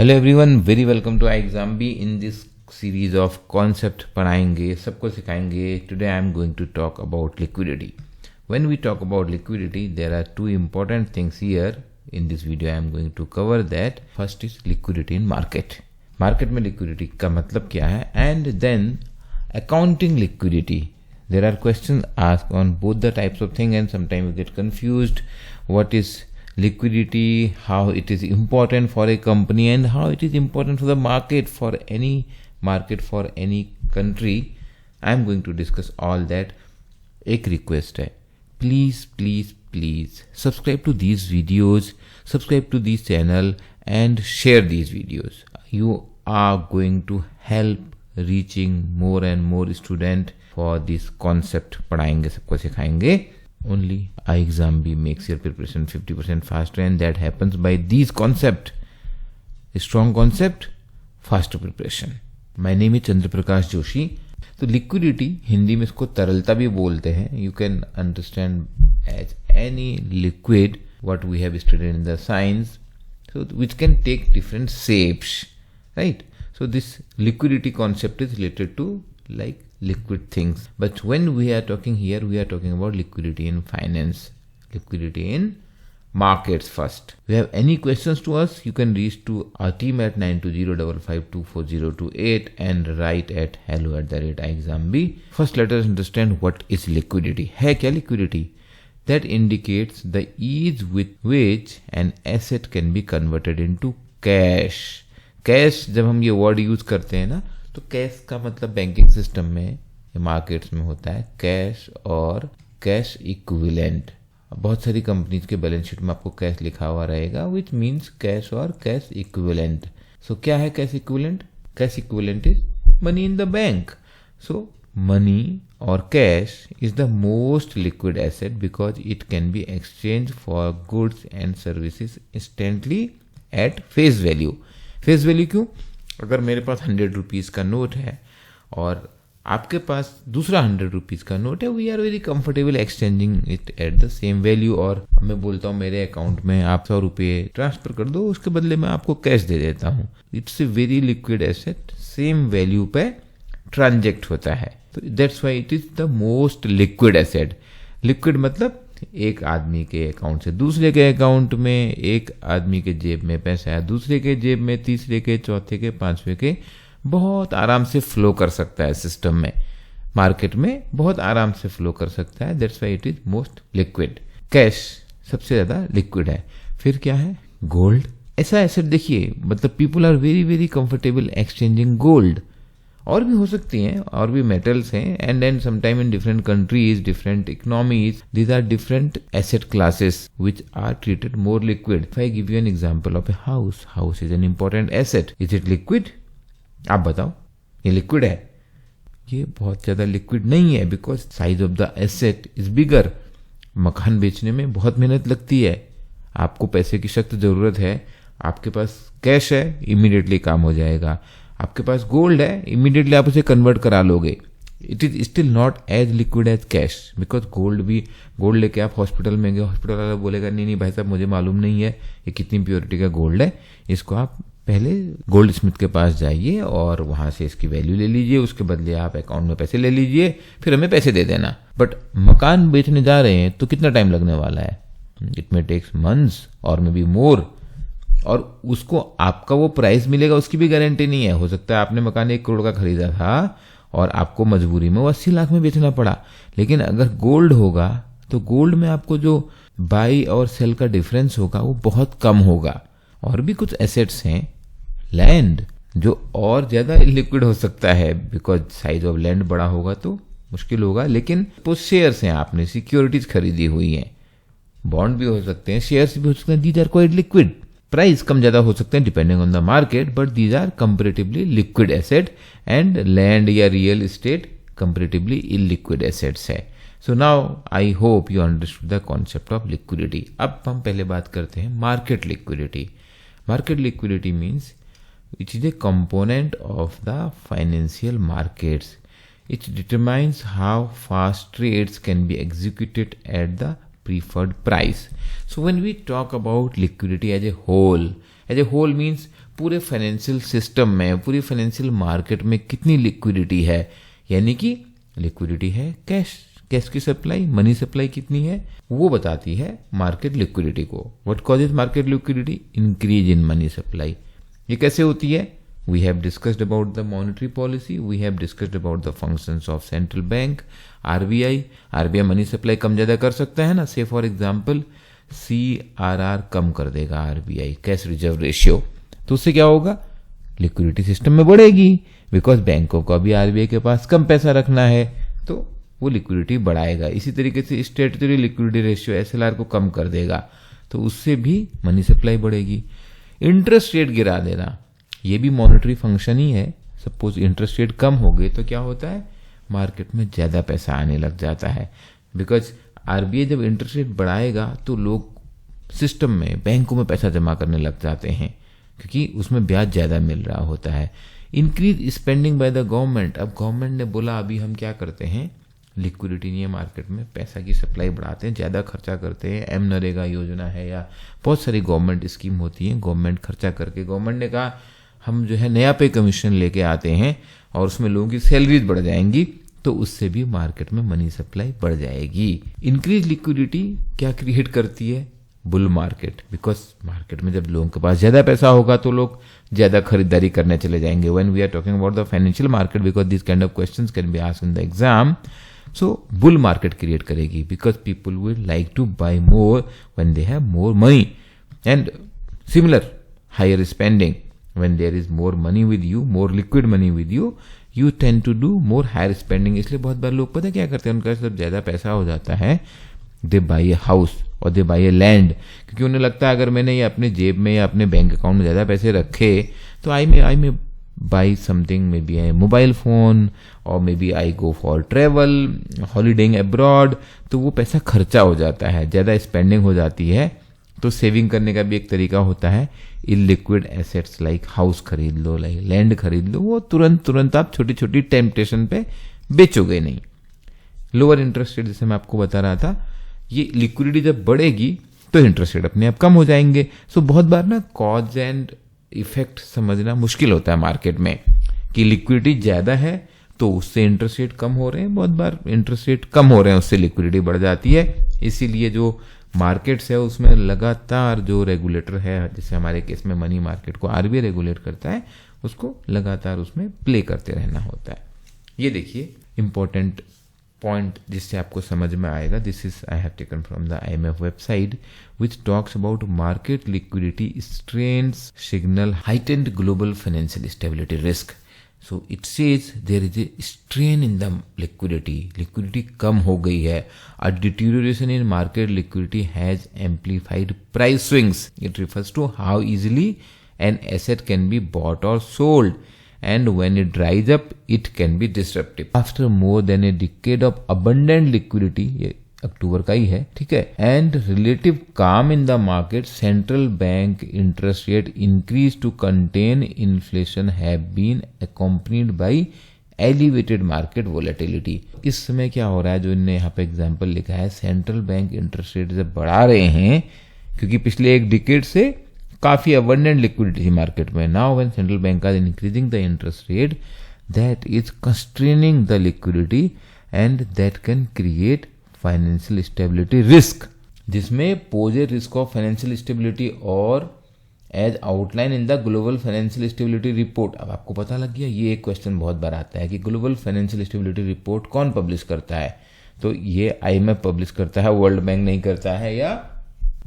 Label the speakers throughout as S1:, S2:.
S1: Hello everyone, very welcome to iExamBee। In this series of concept पढ़ाएंगे, सबको सिखाएंगे। Today I am going to talk about liquidity. When we talk about liquidity, there are two important things here in this video. I am going to cover that. First is liquidity in market. Market में liquidity का मतलब क्या है, and then accounting liquidity. There are questions asked on both the types of thing, and sometimes you get confused. What is liquidity, how it is important for a company, and how it is important for the market, for any country. I am going to discuss all that. एक request है, please subscribe to these videos, subscribe to this channel and share these videos. You are going to help reaching more and more student for this concept. पढ़ाएंगे, सबको सिखाएंगे. Only iExamBee makes your preparation 50% faster, and that happens by these concept. Strong concept, faster preparation. My name is Chandra Prakash Joshi. तो liquidity Hindi में इसको तरलता भी बोलते हैं. You can understand as any liquid what we have studied in the science, so which can take different shapes, right? So this liquidity concept is related to like liquid things, but when we are talking here, we are talking about liquidity in finance, liquidity in markets. First, if you have any questions to us, you can reach to our team at 9205524028 and write at hello@iExamBee. First, let us understand what is liquidity. है क्या liquidity? That indicates the ease with which an asset can be converted into cash. Cash जब हम ये word use करते हैं ना, तो cash का मतलब बैंकिंग सिस्टम में, मार्केट्स में होता है कैश और कैश इक्विवेलेंट। बहुत सारी कंपनीज के बैलेंस शीट में आपको कैश लिखा हुआ रहेगा, विच मीन्स कैश और कैश इक्विवेलेंट। सो क्या है cash equivalent? Cash equivalent is money in the bank. So money और cash is the most liquid asset because it can be exchange for goods and services instantly at face value. Face value क्यों? अगर मेरे पास 100 rupees का note है और आपके पास दूसरा 100 rupees का नोट है, we are very comfortable exchanging it at the same value. और मैं बोलता हूँ मेरे अकाउंट में आप 100 रुपये ट्रांसफर कर दो, उसके बदले मैं आपको कैश दे देता हूँ. It's a very liquid asset, same value पे ट्रांजेक्ट होता है. तो that's why it is the most liquid asset. Liquid मतलब एक आदमी के अकाउंट से दूसरे के अकाउंट में, एक आदमी के जेब में पैसा है, दूसरे के जेब में, तीसरे के, चौथे के, पांचवे के, बहुत आराम से फ्लो कर सकता है सिस्टम में. मार्केट में बहुत आराम से फ्लो कर सकता है. That's why it is most liquid. Cash सबसे ज्यादा लिक्विड है. फिर क्या है? गोल्ड. ऐसा एसेट देखिए, मतलब people are very very comfortable exchanging gold. और भी हो सकती हैं, और भी मेटल्स हैं, and then sometime in different countries, different economies, these are different asset classes which are treated more liquid. If I give you an example of a house, house is an important asset. Is it liquid? आप बताओ, ये liquid है? ये बहुत ज्यादा liquid नहीं है, because size of the asset is bigger. मकान बेचने में बहुत मेहनत लगती है, आपको पैसे की सख्त जरूरत है. आपके पास कैश है, इमीडिएटली काम हो जाएगा. आपके पास गोल्ड है, इमीडिएटली आप उसे कन्वर्ट करा लोगे. It is still not as liquid as cash, because gold लेके आप हॉस्पिटल में गए, हॉस्पिटल वाला बोलेगा नहीं भाई साहब, मुझे मालूम नहीं है ये कितनी प्योरिटी का गोल्ड है, इसको आप पहले गोल्ड स्मिथ के पास जाइए और वहां से इसकी वैल्यू ले लीजिए, उसके बदले आप अकाउंट में पैसे ले लीजिए, फिर हमें पैसे दे देना. बट मकान बेचने जा रहे हैं तो कितना टाइम लगने वाला है? इट मे टेक्स मंथ्स और मे बी मोर. और उसको आपका वो प्राइस मिलेगा उसकी भी गारंटी नहीं है. हो सकता है आपने मकान 1 करोड़ का खरीदा था और आपको मजबूरी में वो 80 लाख में बेचना पड़ा. लेकिन अगर गोल्ड होगा तो गोल्ड में आपको जो बाई और सेल का डिफरेंस होगा वो बहुत कम होगा. और भी कुछ एसेट्स हैं, लैंड, जो और ज्यादा लिक्विड हो सकता है, बिकॉज साइज ऑफ लैंड बड़ा होगा तो मुश्किल होगा. लेकिन वो शेयर्स हैं, आपने सिक्योरिटीज खरीदी हुई हैं, बॉन्ड भी हो सकते हैं, शेयर्स भी हो सकते हैं. These are quite liquid. Price कम ज्यादा हो सकते हैं depending on the market, but these are comparatively liquid asset. And land या real estate comparatively illiquid assets है. So now I hope you understood the concept of liquidity. अब हम पहले बात करते हैं market liquidity. Market liquidity means it is a component of the financial markets. It determines how fast trades can be executed at the preferred price. So when we talk about liquidity as a whole means पूरे financial system में, पूरी financial market में कितनी liquidity है, यानी कि liquidity है cash की सप्लाई, मनी सप्लाई कितनी है, वो बताती है मार्केट लिक्विडिटी को। What causes market liquidity? Increase in money supply. ये कैसे होती है? We have discussed about the monetary policy. We have discussed about the functions of central bank, RBI money supply कम ज्यादा कर सकता है ना। से फॉर एग्जाम्पल CRR कम कर देगा RBI, कैश रिजर्व रेशियो, तो उससे क्या होगा? लिक्विडिटी सिस्टम में बढ़ेगी, बिकॉज बैंकों को अभी RBI के पास कम पैसा रखना है, तो वो लिक्विडिटी बढ़ाएगा। इसी तरीके से स्टैट्यूटरी लिक्विडिटी रेशियो SLR को कम कर देगा, तो उससे भी मनी सप्लाई बढ़ेगी। इंटरेस्ट रेट गिरा देना, ये भी मॉनेटरी फंक्शन ही है। सपोज इंटरेस्ट रेट कम हो गए तो क्या होता है? मार्केट में ज्यादा पैसा आने लग जाता है, बिकॉज RBI जब इंटरेस्ट रेट बढ़ाएगा तो लोग सिस्टम में, बैंकों में पैसा जमा करने लग जाते हैं, क्योंकि उसमें ब्याज ज्यादा मिल रहा होता है। Increase spending by the government, अब गवर्नमेंट ने बोला अभी हम क्या करते हैं, लिक्विडिटी नहीं है मार्केट में, पैसा की सप्लाई बढ़ाते हैं, ज्यादा खर्चा करते हैं। नरेगा योजना है या बहुत सारी गवर्नमेंट स्कीम होती है, गवर्नमेंट खर्चा करके, गवर्नमेंट ने कहा हम जो है नया पे कमीशन लेके आते हैं और उसमें लोगों की सैलरीज बढ़ जाएंगी, तो उससे भी मार्केट में मनी सप्लाई बढ़ जाएगी। इंक्रीज लिक्विडिटी क्या क्रिएट करती है? बुल मार्केट, बिकॉज मार्केट में जब लोगों के पास ज्यादा पैसा होगा तो लोग ज्यादा खरीदारी करने चले जाएंगे। When we are talking about the financial market, because this kind of questions can be asked in the exam, so bull market create करेगी, because people will like to buy more when they have more money, and similar higher spending. When there is more money with you, more liquid money with you, you tend to do more higher spending। इसलिए बहुत बार लोग पता क्या करते हैं, उनका जब ज्यादा पैसा हो जाता है, दे बाई ए हाउस और दे बाई ए लैंड, क्योंकि उन्हें लगता है अगर मैंने ये अपने जेब में या अपने बैंक अकाउंट में ज्यादा पैसे रखे तो I may buy something, maybe a mobile phone, और may be I go for travel, holidaying abroad, तो वो पैसा खर्चा हो जाता है, ज्यादा स्पेंडिंग हो जाती है। तो सेविंग करने का भी एक तरीका होता है, इलिक्विड एसेट्स लाइक हाउस खरीद लो, लाइक लैंड खरीद लो, वो तुरंत आप छोटी छोटी टेम्पटेशन पे बेचोगे नहीं। लोअर इंटरेस्ट रेट, जैसे मैं आपको बता रहा था, ये लिक्विडिटी जब बढ़ेगी तो इंटरेस्ट रेट अपने आप कम हो जाएंगे। सो बहुत बार ना कॉज एंड इफेक्ट समझना मुश्किल होता है मार्केट में, कि लिक्विडिटी ज्यादा है तो उससे इंटरेस्ट रेट कम हो रहे हैं, बहुत बार इंटरेस्ट रेट कम हो रहे हैं उससे लिक्विडिटी बढ़ जाती है। इसीलिए जो मार्केट्स है उसमें लगातार जो रेगुलेटर है, जैसे हमारे केस में मनी मार्केट को RBI रेगुलेट करता है, उसको लगातार उसमें प्ले करते रहना होता है। ये देखिए इंपॉर्टेंट पॉइंट जिससे आपको समझ में आएगा, this is I have taken from the IMF website which talks about market liquidity strains signal heightened global financial stability risk. So it says there is a strain in the liquidity. Liquidity कम हो गई है. A deterioration in market liquidity has amplified price swings. It refers to how easily an asset can be bought or sold, and when it dries up, it can be disruptive. After more than a decade of abundant liquidity, ये अक्टूबर का ही है, ठीक है, and relative calm in the market, central bank interest rate increase to contain inflation have been accompanied by elevated market volatility. इस समय क्या हो रहा है, जो इन्होंने यहाँ पे एग्जाम्पल लिखा है, सेंट्रल बैंक इंटरेस्ट रेट जब बढ़ा रहे हैं, क्योंकि पिछले एक डिकेड से काफी अबंडेंट लिक्विडिटी थी मार्केट में. Now when central bank are increasing the interest rate, that is constraining the liquidity and that can create financial stability risk, जिसमें poses risk of financial stability और as outline in the global financial stability report. अब आपको पता लग गया, ये एक question बहुत बार आता है कि ग्लोबल फाइनेंशियल स्टेबिलिटी रिपोर्ट कौन पब्लिश करता है. तो ये IMF पब्लिश करता है, वर्ल्ड बैंक नहीं करता है, या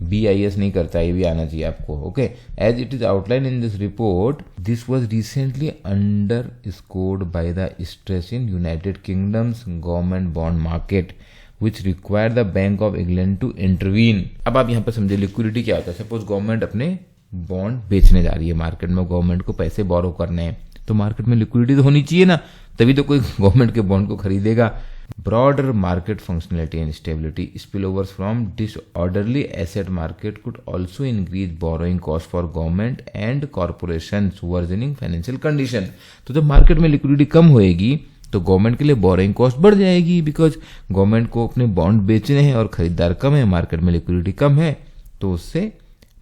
S1: BIS नहीं करता है, ये भी आना चाहिए आपको. Okay, as it is outline in this report, this was recently underscored by the stress in United kingdom's government bond market which require the Bank of England to intervene. अब आप यहाँ पर समझे लिक्विडिटी क्या होता है. Suppose government अपने bond बेचने जा रही है मार्केट में, गवर्नमेंट को पैसे बोरो करने हैं, तो मार्केट में लिक्विडिटी तो होनी चाहिए ना, तभी तो कोई गवर्नमेंट के बॉन्ड को खरीदेगा. Broader market functionality and stability, spillovers from disorderly asset market could also increase borrowing cost for government and corporations worsening financial condition. तो जब मार्केट में लिक्विडिटी कम होएगी तो गवर्नमेंट के लिए बोरोइंग कॉस्ट बढ़ जाएगी, बिकॉज गवर्नमेंट को अपने बॉन्ड बेचने हैं और खरीदार कम है, मार्केट में लिक्विडिटी कम है, तो उससे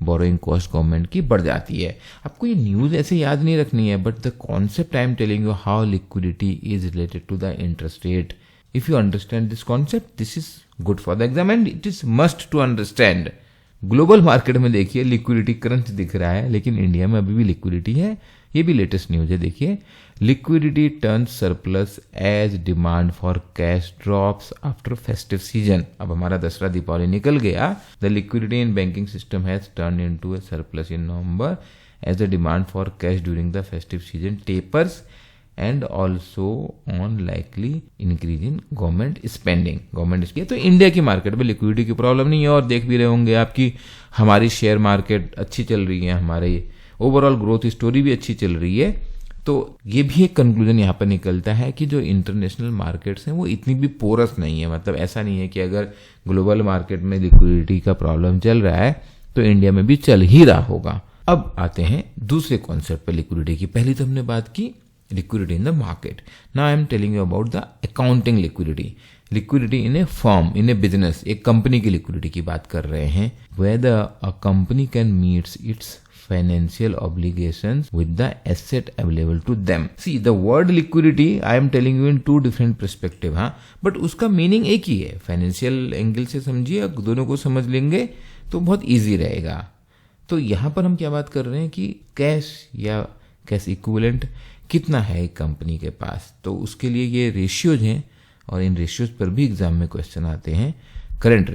S1: बोरोइंग कॉस्ट गवर्नमेंट की बढ़ जाती है। आपको ये न्यूज़ ऐसे याद नहीं रखनी है, but the concept I am telling you how liquidity is related to the interest rate. If you understand this concept, this is good for the exam and it is must to understand. Global market में देखिए liquidity crunch दिख रहा है, लेकिन India में अभी भी liquidity है। ये भी लेटेस्ट न्यूज है, देखिए liquidity turn surplus as demand for cash drops after festive season. अब हमारा दसरा दीपावली निकल गया, the liquidity in banking system has turn into a surplus in November as the demand for cash during the festive season tapers and also on likely increase in government spending. तो India की market में liquidity की problem नहीं है, और देख भी रहे होंगे आपकी हमारी शेयर मार्केट अच्छी चल रही है, हमारे ओवरऑल ग्रोथ स्टोरी भी अच्छी चल रही है। तो ये भी एक कंक्लूजन यहाँ पर निकलता है कि जो इंटरनेशनल मार्केट्स हैं वो इतनी भी पोरस नहीं है। मतलब ऐसा नहीं है कि अगर ग्लोबल मार्केट में लिक्विडिटी का प्रॉब्लम चल रहा है तो इंडिया में भी चल ही रहा होगा। अब आते हैं दूसरे कॉन्सेप्ट पे लिक्विडिटी की। पहली तो हमने बात की liquidity in the market. Now I am telling you about the accounting liquidity. Liquidity in a firm, in a business. एक कंपनी की liquidity की बात कर रहे हैं. Whether a company can meet its financial obligations with the asset available to them. See, the word liquidity I am telling you in two different perspective, हाँ, but उसका meaning एक ही है. Financial angle से समझिए, दोनों को समझ लेंगे तो बहुत easy रहेगा. तो यहाँ पर हम क्या बात कर रहे हैं कि कैश या कैश इक्विवेलेंट कितना है एक कंपनी के पास, तो उसके लिए ये रेशियोज हैं, और इन रेशियोज पर भी एग्जाम में क्वेश्चन आते हैं। करंट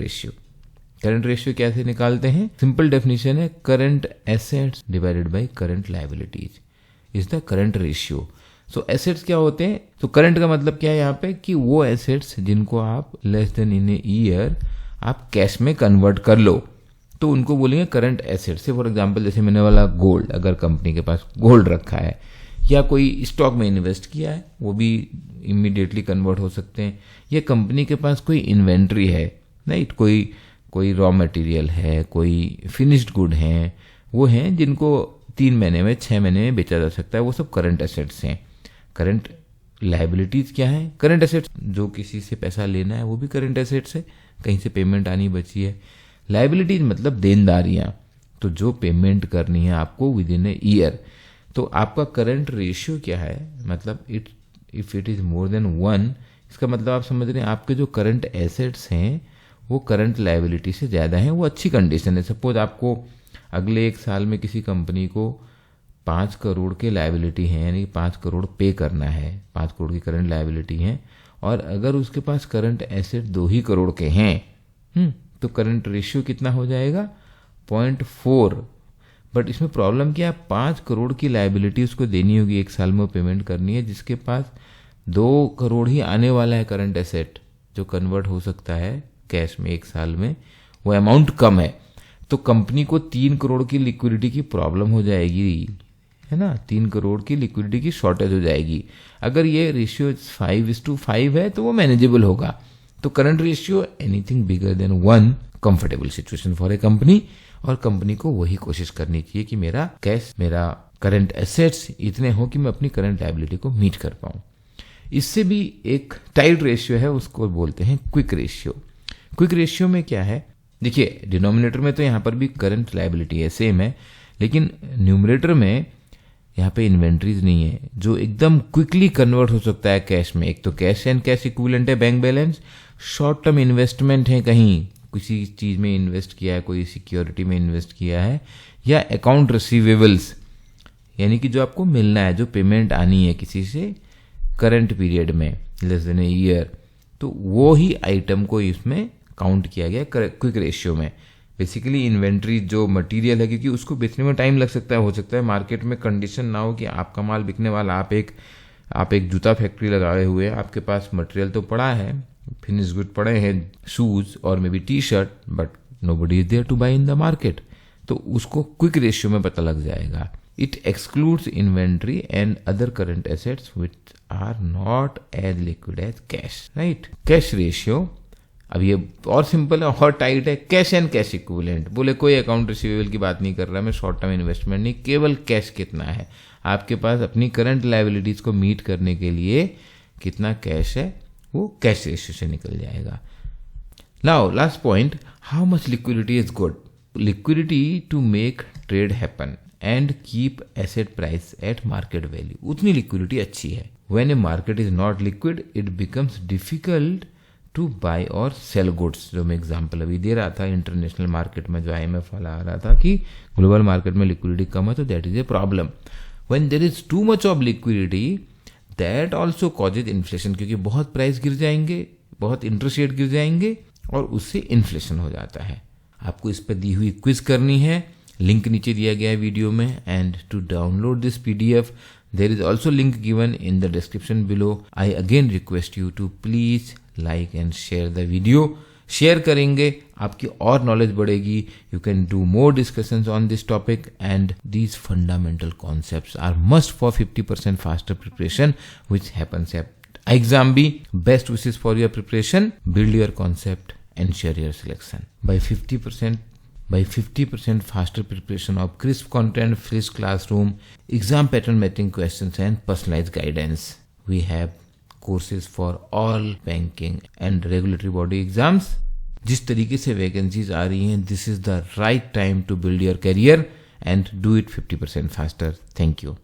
S1: रेशियो कैसे निकालते हैं? सिंपल डेफिनेशन है current assets divided by current liabilities is the current ratio. So assets क्या होते हैं? तो करंट का मतलब क्या है यहाँ पे कि वो एसेट्स जिनको आप less then in a year आप कैश में कन्वर्ट कर लो, तो उनको बोलेंगे करंट एसेट्स। से फॉर एग्जाम्पल जैसे मैंने वाला गोल्ड, अगर कंपनी के पास गोल्ड रखा है या कोई स्टॉक में इन्वेस्ट किया है, वो भी इमीडिएटली कन्वर्ट हो सकते हैं। या कंपनी के पास कोई इन्वेंट्री है, राइट, कोई रॉ मटेरियल है, कोई फिनिश्ड गुड हैं, वो हैं जिनको 3 महीने में 6 महीने में बेचा जा सकता है, वो सब करंट एसेट्स हैं। करंट लायबिलिटीज क्या है? करंट एसेट्स, जो किसी से पैसा लेना है वो भी करंट एसेट्स है, कहीं से पेमेंट आनी बची है। लायबिलिटीज मतलब देनदारियां, तो जो पेमेंट करनी है आपको विद इन ए ईयर। तो आपका करंट रेशियो क्या है? मतलब if it is more than 1, इसका मतलब आप समझ रहे हैं आपके जो करंट एसेट्स हैं वो करंट लायबिलिटी से ज़्यादा हैं, वो अच्छी कंडीशन है। सपोज आपको अगले 1 साल में किसी कंपनी को 5 करोड़ के लायबिलिटी है, यानी 5 करोड़ पे करना है, 5 करोड़ की करंट लायबिलिटी है, और अगर उसके पास करंट एसेट 2 ही करोड़ के हैं, तो करंट रेशियो कितना हो जाएगा? 0.4। बट इसमें प्रॉब्लम क्या है? 5 करोड़ की लायबिलिटी उसको देनी होगी 1 साल में, वो पेमेंट करनी है, जिसके पास 2 करोड़ ही आने वाला है करंट एसेट, जो कन्वर्ट हो सकता है कैश में 1 साल में, वो अमाउंट कम है। तो कंपनी को 3 करोड़ की लिक्विडिटी की प्रॉब्लम हो जाएगी, है ना, 3 करोड़ की लिक्विडिटी की शॉर्टेज हो जाएगी। अगर ये रेशियो 5:5 है तो वो मैनेजेबल होगा। तो current ratio anything bigger than 1 comfortable situation for a company, और कंपनी को वही कोशिश करनी चाहिए कि मेरा कैश, मेरा करंट एसेट्स इतने हो कि मैं अपनी करंट लायबिलिटी को मीट कर पाऊं। इससे भी एक टाइट रेशियो है, उसको बोलते हैं क्विक रेशियो। क्विक रेशियो में क्या है? देखिए डिनोमिनेटर में तो यहाँ पर भी करंट लायबिलिटी है, सेम है, लेकिन न्यूमरेटर में यहाँ पे इन्वेंट्रीज नहीं है, जो एकदम क्विकली कन्वर्ट हो सकता है कैश में। एक तो कैश एंड कैश इक्विवेलेंट है bank balance, short term investment है, कहीं किसी चीज में इन्वेस्ट किया है, कोई सिक्योरिटी में इन्वेस्ट किया है, या अकाउंट रिसीवेबल्स, यानी कि जो आपको मिलना है, जो पेमेंट आनी है किसी से करंट पीरियड में लेस देन ए ईयर, तो वो ही आइटम को इसमें काउंट किया गया क्विक रेशियो में। बेसिकली इन्वेंट्री जो मटेरियल है, क्योंकि उसको बेचने में टाइम लग सकता है, हो सकता है मार्केट में कंडीशन ना हो कि आपका माल बिकने वाला, आप एक जूता फैक्ट्री लगाए हुए, आपके पास मटेरियल तो पड़ा है, फिनिश गुड पड़े हैं, शूज और मे be T shirt, but nobody is there to buy in the market, तो उसको क्विक रेशियो में पता लग जाएगा। It excludes inventory and other current assets which are not as liquid as cash, right. Cash ratio अब ये और simple है और टाइट है, कैश एंड कैश इक्विवेलेंट। बोले कोई अकाउंट रिसीवेबल की बात नहीं कर रहा मैं, शॉर्ट टर्म इन्वेस्टमेंट नहीं, केवल कैश कितना है आपके पास अपनी करंट लायबिलिटीज को मीट करने के लिए, कितना कैश है, वो कैश रेशियो से निकल जाएगा। Now last point, how much liquidity is good. liquidity to make trade happen and keep asset price at market value. उतनी liquidity अच्छी है. When a market is not liquid, it becomes difficult to buy or sell goods. जो मैं example अभी दे रहा था international market में, जो IMF वाला आ रहा था कि ग्लोबल मार्केट में लिक्विडिटी कम है तो that is a problem. When there is too much of liquidity, that also causes inflation, क्योंकि बहुत प्राइस गिर जाएंगे, बहुत इंटरेस्ट रेट गिर जाएंगे और उससे इन्फ्लेशन हो जाता है. आपको इस पर दी हुई क्विज करनी है, लिंक नीचे दिया गया है वीडियो में. And to download this PDF, there is also link given in the description below. I again request you to please like and share the video. Share करेंगे आपकी और नॉलेज बढ़ेगी. You can do more discussions on this topic and these fundamental concepts are must for 50% faster preparation which happens at exam B. Best wishes for your preparation. Build your concept, ensure your selection. By 50% faster preparation of crisp content, fresh classroom, exam pattern matching questions and personalized guidance. We have courses for all banking and regulatory body exams. जिस तरीके से vacancies आ रही हैं, this is the right time to build your career and do it 50% faster. Thank you.